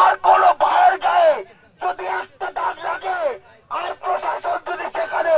আর কোন ভাইয়ের গায়ে যদি একটা দাগ লাগে আর প্রশাসন যদি সেখানে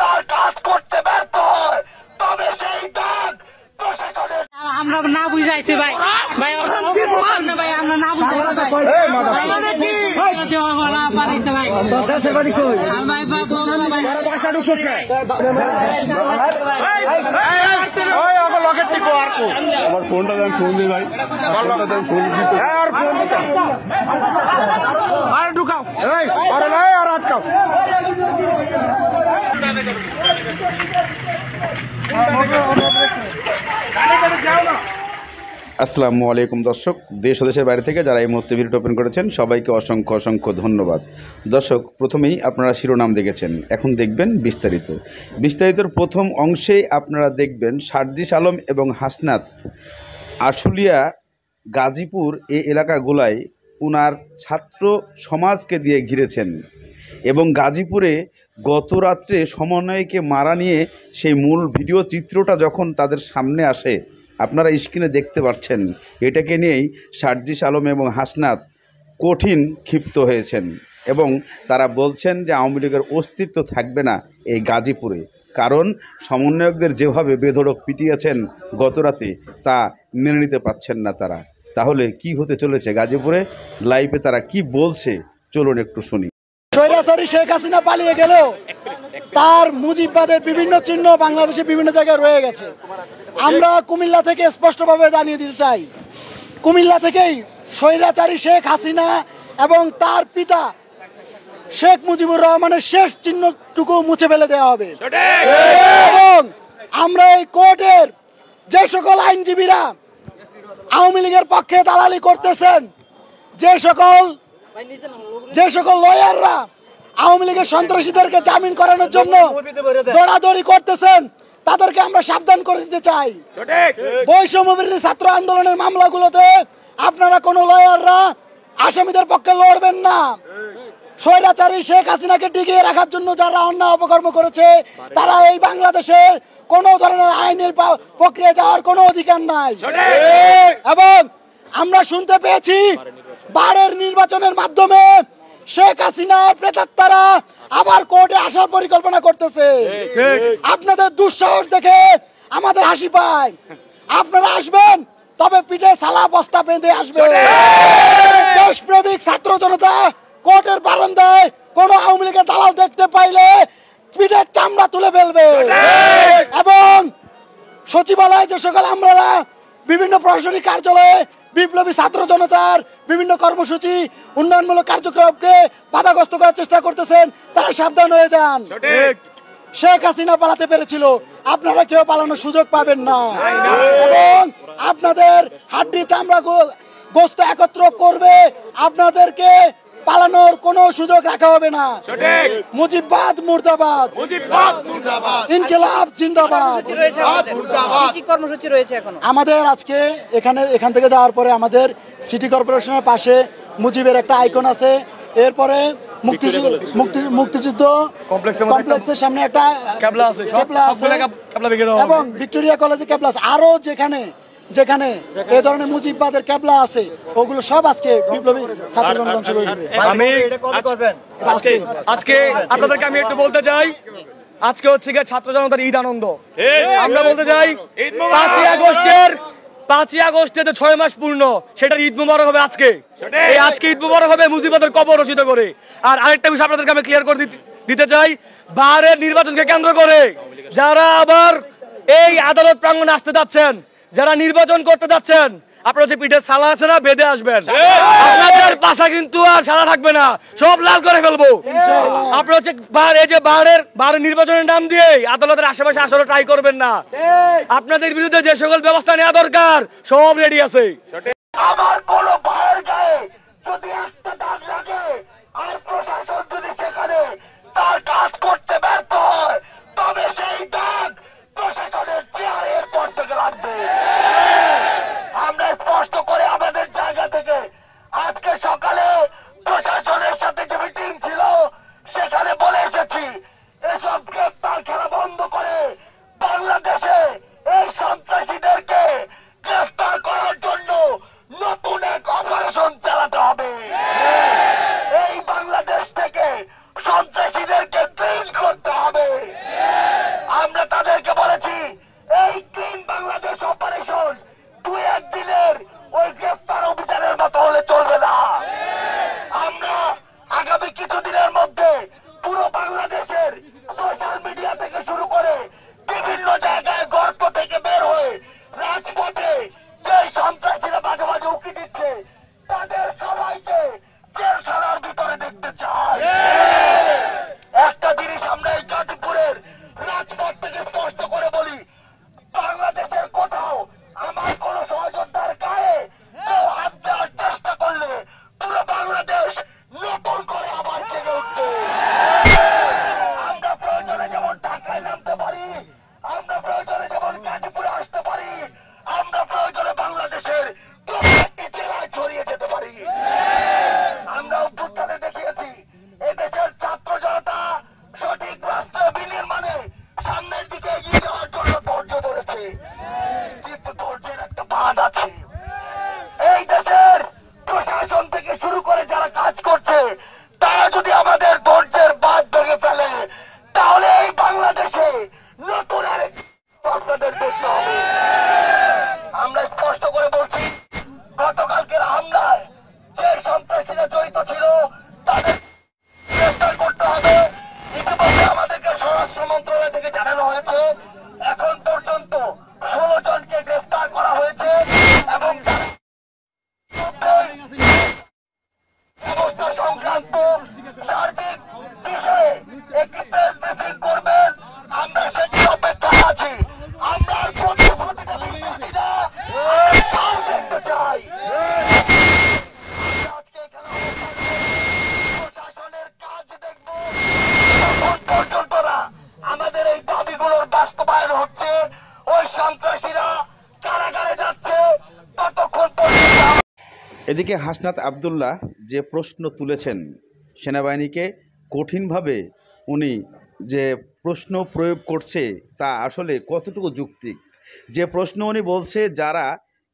তার কাজ করতে ব্যর্থ হয়, তবে সেই দাগ প্রশাসনের। আমরা না বুঝাইছি ভাই, ভাই ভাই আমরা না বুঝাইছি আমার ফোনটা দেন, ফোন দিই ভাই, ফোন ঢুকাও আর আটকাও। আসসালামু আলাইকুম দর্শক, দেশ ও দেশের বাইরে থেকে যারা এই মুহূর্তে ভিডিও ওপেন করেছেন সবাইকে অসংখ্য অসংখ্য ধন্যবাদ। দর্শক, প্রথমেই আপনারা শিরোনাম দেখেছেন, এখন দেখবেন বিস্তারিতর প্রথম অংশেই আপনারা দেখবেন সার্জিস আলম এবং হাসনাত আশুলিয়া গাজীপুর এই এলাকাগুলায় উনার ছাত্র সমাজকে দিয়ে ঘিরেছেন এবং গাজীপুরে গত রাত্রে সমন্বয়কে মারা নিয়ে সেই মূল ভিডিও চিত্রটা যখন তাদের সামনে আসে আপনারা স্ক্রিনে দেখতে পাচ্ছেন, এটাকে নিয়েই সার্জিস আলম এবং হাসনাত কঠিন ক্ষিপ্ত হয়েছেন এবং তারা বলছেন যে আওয়ামী লীগের অস্তিত্ব থাকবে না এই গাজীপুরে, কারণ সমন্বয়কদের যেভাবে বেধড়ক পিটিয়েছেন গতরাতে তা মেনে নিতে পারছেন না তারা। তাহলে কি হতে চলেছে গাজীপুরে, লাইভে তারা কি বলছে চলুন একটু শুনি। স্বৈরাচারী শেখ হাসিনা পালিয়ে গেলেও তার মুজিববাদের বিভিন্ন চিহ্ন বাংলাদেশে বিভিন্ন জায়গায় রয়ে গেছে। আমরা কুমিল্লা থেকে স্পষ্টভাবে জানিয়ে দিতে চাই, কুমিল্লা থেকেই স্বৈরাচারী শেখ হাসিনা এবং তার পিতা শেখ মুজিবুর রহমানের শেষ চিহ্নটুকু মুছে ফেলে দেওয়া হবে এবং আমরা এই কোর্টের যে সকল আইনজীবীরা আওয়ামী লীগের পক্ষে দালালি করতেছেন, যে সকল লয়াররা আওয়ামী লীগের সন্ত্রাসীদেরকে জামিন করানোর জন্য দৌড়াদৌড়ি করতেছেন, তাদেরকে আমরা সাবধান করে দিতে চাই। বৈষম্য বিরোধী ছাত্র আন্দোলনের মামলাগুলোতে আপনারা কোন লয়াররা আসামিদের পক্ষে লড়বেন না। স্বৈরাচারী শেখ হাসিনাকে টিকিয়ে রাখার জন্য যারা অন্যায় অপকর্ম করেছে তারা এই বাংলাদেশে কোন ধরনের আইনের প্রক্রিয়া যাওয়ার কোনো অধিকার নাই। এবং আমরা শুনতে পেয়েছি বারের নির্বাচনের মাধ্যমে শেখ হাসিনার প্রেতাত্মারা আবার কোর্টে আসার পরিকল্পনা করতেছে। আপনাদের দুঃসাহস দেখে আমাদের হাসি পায়। আপনারা আসবেন, তবে পিঠে সালা বস্তা বেঁধে আসবেন। দেশপ্রেমিক ছাত্র জনতা কোর্টের বারান্দায় কোন আওয়ামী লীগের দালাল দেখতে পাইলে পিঠের চামড়া তুলে ফেলবে এবং সচিবালয়ে যে সকল আমরা বিভিন্ন প্রশাসনিক কার্যালয়ে বিপ্লবী ছাত্র জনতার বিভিন্ন কর্মসূচি উন্নয়নমূলক কার্যক্রমকে বাধাগ্রস্ত করার চেষ্টা করতেছেন, তারা সাবধান হয়ে যান। শেখ হাসিনা পালাতে পেরেছিল, আপনারা কেউ পালানোর সুযোগ পাবেন না এবং আপনাদের হাড্ডি চামড়া গোস্ত একত্র করবে, আপনাদেরকে পালানোর কোনো সুযোগ রাখা হবে না। মুজিববাদ মুর্দাবাদ, ইনকিলাব জিন্দাবাদ। কি কর্মসূচি রয়েছে এখন আমাদের আজকে এখান থেকে যাওয়ার পরে আমাদের সিটি কর্পোরেশনের পাশে মুজিবের একটা আইকন আছে, এরপরে মুক্তিযুদ্ধ কমপ্লেক্সের সামনে একটা কেবলা আছে এবং ভিক্টোরিয়া কলেজে কেবলা আছে, আরো যেখানে যেখানে এই ধরনের মুজিববাদের কেবলা আছে ওগুলো সব আজকে বিপ্লবী ছাত্র জনগণ শুরু করবে। আমি আজকে আপনাদেরকে আমি একটু বলতে চাই, আজকে হচ্ছে গিয়ে ছাত্র জনতার ঈদ আনন্দ। আমরা বলতে চাই 5ই আগস্টে 6 মাস পূর্ণ, সেটার ঈদ মুবারক হবে আজকে। এই আজকে ঈদ মুবারক হবে মুজিববাদের কবর রচিত করে। আর আরেকটা বিষয় আপনাদেরকে আমি ক্লিয়ার করে দিতে চাই, বারের নির্বাচনকে কেন্দ্র করে যারা আবার এই আদালত প্রাঙ্গণে আসতে যাচ্ছেন, যারা নির্বাচন করতে যাচ্ছেন, আপনারা হচ্ছে পিঠে সালা আছে না, বেঁধে আসবেন। আপনাদের পাশা কিন্তু আর সালা থাকবে না, সব লাল করে ফেলবো। আপনারা হচ্ছে এই যে বারের নির্বাচনের নাম দিয়ে আদালতের আশেপাশে আসলে ট্রাই করবেন না। আপনাদের বিরুদ্ধে যে সকল ব্যবস্থা নেওয়া দরকার সব রেডি আছে। আমার কোন ভাইয়ের গায়ে যদি একটা দাগ লাগে আর প্রশাসন যদি সেখানে তার কাজ করতে ব্যর্থ হয়, তবে সেই দাগ প্রশাসনের চেয়ারের পর থেকে লাগবে। আমরা স্পষ্ট করে আমাদের জায়গা থেকে আজকে সকালে প্রশাসনের সাথে যে মিটিং ছিল সেখানে বলে এসেছি, এসব গ্রেফতার খেলা বন্ধ করে বাংলাদেশে এই সন্ত্রাসীদেরকে গ্রেফতার করার জন্য নতুন এক এদিকে হাসনাত আবদুল্লাহ যে প্রশ্ন তুলেছেন সেনাবাহিনীকে কঠিনভাবে উনি যে প্রশ্ন প্রয়োগ করছে তা আসলে কতটুকু যৌক্তিক। যে প্রশ্ন উনি বলছে যারা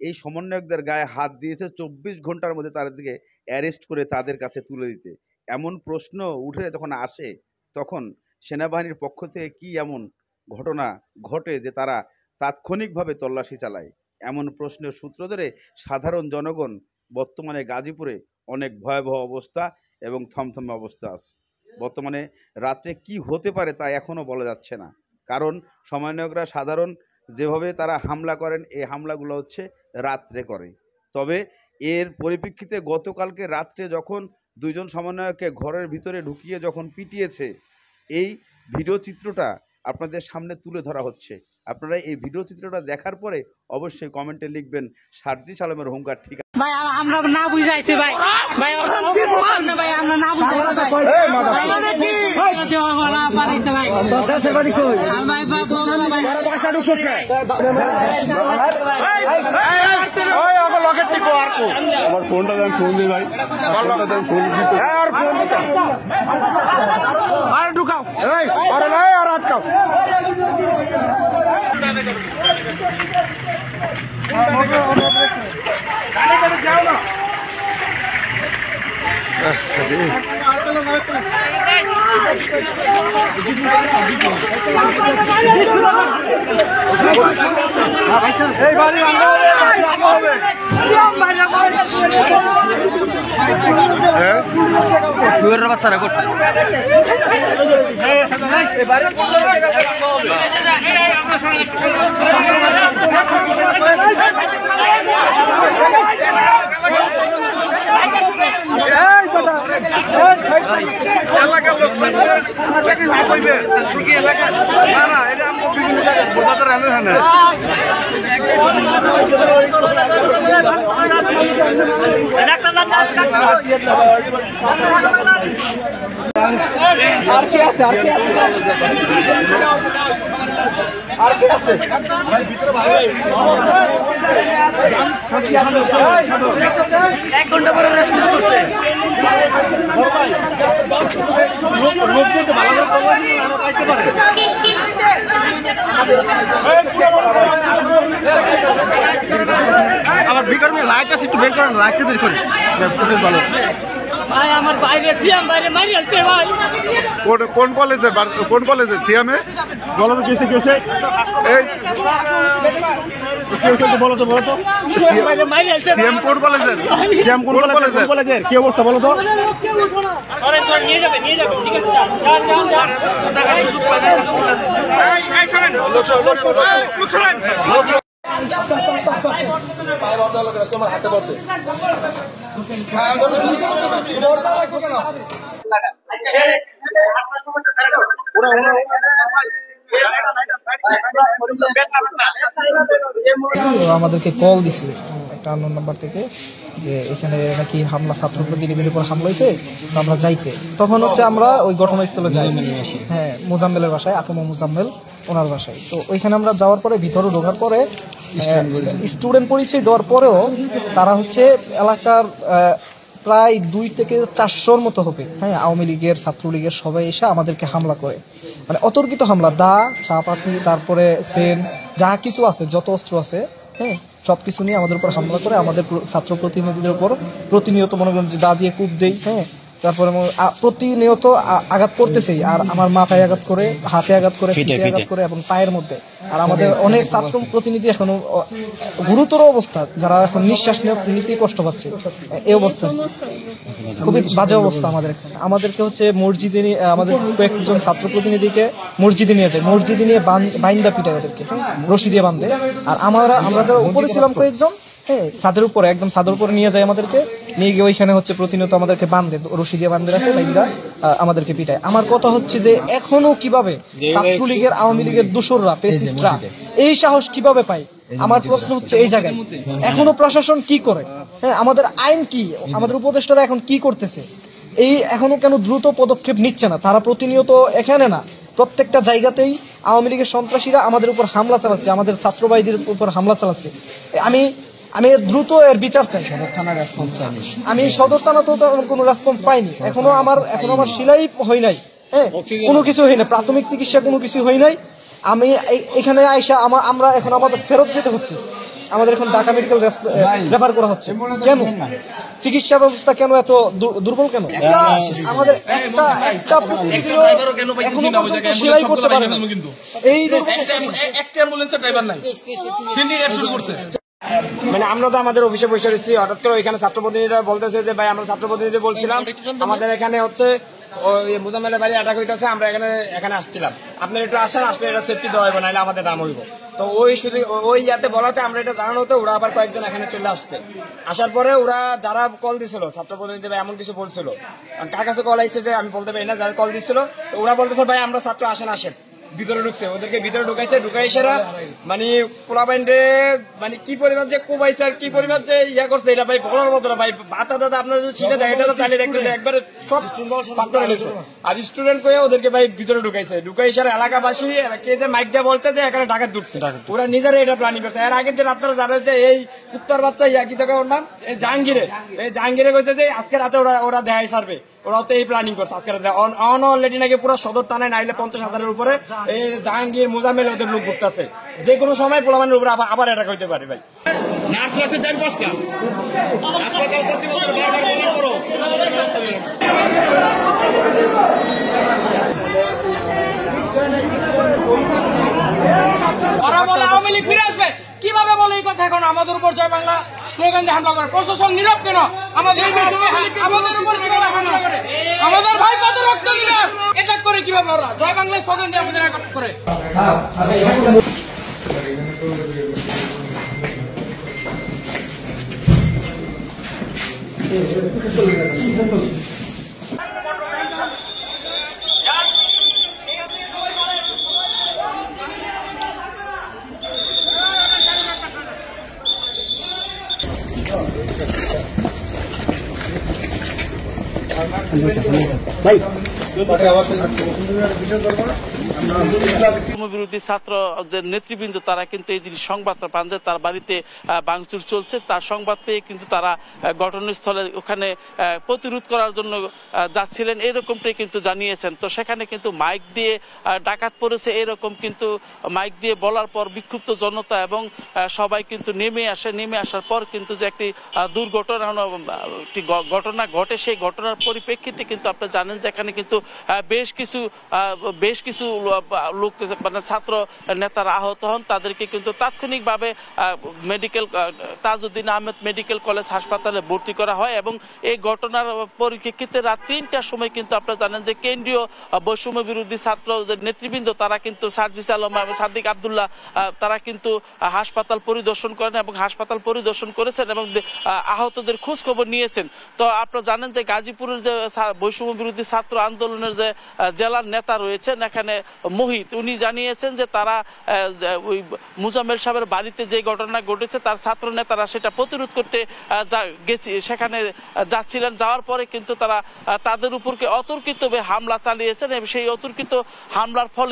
এই সমন্বয়কদের গায়ে হাত দিয়েছে 24 ঘন্টার মধ্যে তাদেরকে অ্যারেস্ট করে তাদের কাছে তুলে দিতে, এমন প্রশ্ন উঠে যখন আসে তখন সেনাবাহিনীর পক্ষ থেকে কি এমন ঘটনা ঘটে যে তারা তাৎক্ষণিকভাবে তল্লাশি চালায়। এমন প্রশ্নের সূত্র ধরে সাধারণ জনগণ বর্তমানে গাজীপুরে অনেক ভয়াবহ অবস্থা এবং থমথমে অবস্থা আছে। বর্তমানে রাত্রে কি হতে পারে তা এখনও বলা যাচ্ছে না, কারণ সমন্বয়করা সাধারণ যেভাবে তারা হামলা করেন এই হামলাগুলো হচ্ছে রাত্রে করে। তবে এর পরিপ্রেক্ষিতে গতকালকে রাত্রে যখন দুইজন সমন্বয়ককে ঘরের ভিতরে ঢুকিয়ে যখন পিটিয়েছে, এই ভিডিও চিত্রটা আপনাদের সামনে তুলে ধরা হচ্ছে। আপনারা এই ভিডিও চিত্রটা দেখার পরে অবশ্যই কমেন্টে লিখবেন সার্জিস আলমের হুঙ্কার ঠিক আছে। ভাই আমরা না বুঝাইছি ভাই, ভাই না ভাই আমরা না বুঝাইছি আমার ফোনটা দেন, ফোন দিই ভাই, ফোন আর ঢুকাও, আর আটকাও। যাও না এই বাড়ি বাচ্চারা করছে আর কি আছে এক ঘন্টা পরে আমার ভিতরে লাইট আছে, একটু বের করেন, লাইটটা বের করেন ভালো। ভাই আমার বাইরে সিএম বাইরে মারি আছে ভাই। কোন কলেজে সিএমে বলো তো কিসে কিসে এই বলো তো সিএম বাইরে মারি আছে। সিএম কোন কলেজের কি অবস্থা বলো তো? আরে চল নিয়ে যাবে ঠিক আছে, যান এই শুনেন তোমার হাতে বসে আমাদেরকে কল দিছে একটা আননোন নাম্বার থেকে যে এখানে নাকি হামলা, ছাত্র প্রতিনিধিদের উপর হামলা হয়েছে, আমরা যাইতে। তখন হচ্ছে আমরা ওই ঘটনাস্থলে যাই, হ্যাঁ মুজাম্মেলের বাসায়, আকমা মুজাম্মেল ওনার বাসায়। তো ওইখানে আমরা যাওয়ার পরে ভিতরে ঢোকার পরে স্টুডেন্ট পরিচয় দেওয়ার পরেও তারা হচ্ছে এলাকার প্রায় 2 থেকে 400-র মতো হবে, হ্যাঁ আওয়ামী লীগের, ছাত্রলীগের সবাই এসে আমাদেরকে হামলা করে, মানে অতর্কিত হামলা, দা, চাপাতি, তারপরে সেন, যা কিছু আছে, যত অস্ত্র আছে, হ্যাঁ সব কিছু নিয়ে আমাদের উপর হামলা করে। আমাদের ছাত্র প্রতিনিধিদের উপর প্রতিনিয়ত মনে করেন যে দা দিয়ে কূপ দেই, হ্যাঁ তারপরে প্রতিনিয়ত আঘাত করতেছেই। আর আমার মাথায় আঘাত করে, হাতে আঘাত করে, ফিটে আঘাত করে এবং পায়ের মধ্যে। আর আমাদের অনেক ছাত্র প্রতিনিধি এখনো গুরুতর অবস্থা, যারা এখন নিঃশ্বাস নিতে কষ্ট পাচ্ছে, এই অবস্থা খুবই বাজে অবস্থা। আমাদেরকে হচ্ছে মসজিদে নিয়ে, আমাদের কয়েকজন ছাত্র প্রতিনিধিকে মসজিদে নিয়ে যায়, মসজিদে নিয়ে বাইন্দা পিটায় ওদেরকে, রশি দিয়ে বাঁধে। আর আমরা যারা উপরে ছিলাম কয়েকজন, হ্যাঁ ছাদের উপরে, একদম ছাদের উপরে নিয়ে যায় আমাদেরকে, নিয়ে গিয়ে ওইখানে হচ্ছে প্রতিনিয়ত আমাদেরকে বাঁধে, রশি দিয়ে বাঁধে রাখে, বাইন্দা আমাদেরকে পিটায়। আমার কথা হচ্ছে যে এখনো কিভাবে ছাত্রলীগের, আওয়ামী লীগের দোসররা, ফেসিস্টরা এই সাহস কিভাবে পায়? আমার প্রশ্ন হচ্ছে এই জায়গায় এখনো প্রশাসন কি করে? হ্যাঁ আমাদের আইন কি, আমাদের উপদেষ্টারা এখন কি করতেছে? এই এখনো কেন দ্রুত পদক্ষেপ নিচ্ছে না? তারা প্রতিনিয়ত এখানে না, প্রত্যেকটা জায়গাতেই আওয়ামী লীগের সন্ত্রাসীরা আমাদের উপর হামলা চালাচ্ছে, আমাদের ছাত্র ভাইদের উপর হামলা চালাচ্ছে। আমি আমি দ্রুত এর বিচার চাই। আমি সদর থানা তো কোনো রেসপন্স পাইনি, এখনো আমার সেলাই হয় নাই, হ্যাঁ, কোনো কিছু হয় নাই, প্রাথমিক চিকিৎসা কোনো কিছু হয় নাই। আমি এখানে আইসা আমরা এখন আমাদের ফেরত যেতে হচ্ছে, আমাদের এখন ঢাকা মেডিকেল রেফার করা হচ্ছে। কেন চিকিৎসা ব্যবস্থা কেন এত দুর্বল কেন? আমাদের একটা সেলাই করতে পারে না, এই মানে আমরা তো আমাদের অফিসে বসে রয়েছি, হঠাৎ করে ওইখানে ছাত্র প্রতিনিধিরা বলতেছে যে ভাই আমরা ছাত্র প্রতিনিধি বলছিলাম আমাদের এখানে হচ্ছে ওই মুজাম্মেলের বাড়ি অ্যাটাক হইতেছে, আমরা এখানে আসছিলাম, আপনার একটু আসেন, আসলে এটা সেফটি দেওয়া হবে, নাহলে আমাদের নাম হইব। তো ওই ইয়াতে বলাতে আমরা এটা জানানো হতো, ওরা আবার কয়েকজন এখানে চলে আসছে। আসার পরে ওরা যারা কল দিছিল ছাত্র প্রতিনিধি ভাই এমন কিছু বলছিল, কার কাছে কল আসছে যে আমি বলতে পারি না, যারা কল দিচ্ছিল ওরা বলতেছে ভাই আমরা ছাত্র আসেন ভিতরে ঢুকছে, ওদেরকে ভিতরে ঢুকাইছেরা মানে পোলাপাইন্ডে মানে কি পরিমাণ যে কোবাইছে আর কি পরিমাণ যে ইয়া করছে এটা ভাই বলার মতো না ভাই। বাতা দাদা আপনার যদি ছিটে দেয় এটা তো চালিয়ে দেখতে একবারে সব পাত্র এনেছে। আর স্টুডেন্ট কয়ে ওদেরকে ভাই ভিতরে ঢুকাইছে এলাকাবাসী কে যে মাইক দিয়ে বলছে যে এখানে ডাকাত ঢুকছে, ওরা নিজেরা এটা প্ল্যানিং করছে। এর আগের দিন আপনারা জানেন যে এই কুত্তার বাচ্চা ইয়া কি থাকে ওর নাম, এই জাহাঙ্গীরে কইছে যে আজকে রাতে ওরা দেখাই সারবে, ওরা হচ্ছে এই প্ল্যানিং করছে আজকে রাতে। অলরেডি নাকি পুরো সদর থানায় নাইলে 50,000-এর উপরে এই জাহাঙ্গীর মুজাম্মেল ওদের লোক ঘুরতেছে, যে কোনো সময় পোলামানের উপরে আবার অ্যাটাক হইতে পারে ভাই। ওরা বলে আওয়ামী লীগ ফিরে আসবে, কিভাবে বলে এই কথা? এখন আমাদের উপর জয় বাংলা স্লোগান দিয়ে হামলা করে, প্রশাসন নীরব কেন? আমাদের উপর কিভাবে হামলা করে? আমাদের ভাই কত রক্ত দিল, অ্যাটাক করে কিভাবে ওরা জয় বাংলার স্লোগান দিয়ে আমাদের অ্যাটাক করে? বিরোধী ছাত্র যে নেতৃবৃন্দ তারা কিন্তু এই জিনিস সংবাদটা পান যে তার বাড়িতে ভাঙচুর চলছে, তার সংবাদ পেয়ে কিন্তু তারা ঘটনাস্থলে ওখানে প্রতিরোধ করার জন্য যাচ্ছিলেন, এরকমটাই কিন্তু জানিয়েছেন। তো সেখানে কিন্তু মাইক দিয়ে ডাকাত পড়েছে এরকম কিন্তু মাইক দিয়ে বলার পর বিক্ষুব্ধ জনতা এবং সবাই কিন্তু নেমে আসার পর কিন্তু যে একটি ঘটনা ঘটে, সেই ঘটনার পরিপ্রেক্ষিতে কিন্তু আপনারা জানেন যে এখানে কিন্তু বেশ কিছু লোক মানে ছাত্র নেতারা আহত হন, তাদেরকে কিন্তু তাৎক্ষণিকভাবে তাজউদ্দিন আহমেদ মেডিকেল কলেজ হাসপাতালে ভর্তি করা হয়। এবং এই ঘটনার পরিপ্রেক্ষিতে রাত 3টার সময় কিন্তু আপনারা জানেন যে কেন্দ্রীয় বৈষম্য বিরোধী ছাত্র নেতৃবৃন্দ তারা কিন্তু সার্জিস আলম এবং সাদিক আব্দুল্লাহ তারা কিন্তু হাসপাতাল পরিদর্শন করেন এবং হাসপাতাল পরিদর্শন করেছেন এবং আহতদের খোঁজ খবর নিয়েছেন। তো আপনারা জানেন যে গাজীপুরের যে বৈষম্য বিরোধী ছাত্র আন্দোলনের যে জেলার নেতা রয়েছেন এখানে মোহিত, উনি জানিয়েছেন যে তারা ওই মুজাম্মেল সাহেবের বাড়িতে যে ঘটনা ঘটেছে তার ছাত্র নেতারা সেটা প্রতিরোধ করতে সেখানে যাচ্ছিলেন, যাওয়ার পরে কিন্তু তারা তাদের উপরকে অতর্কিতভাবে হামলা চালিয়েছেন এবং সেই অতর্কিত হামলার ফলে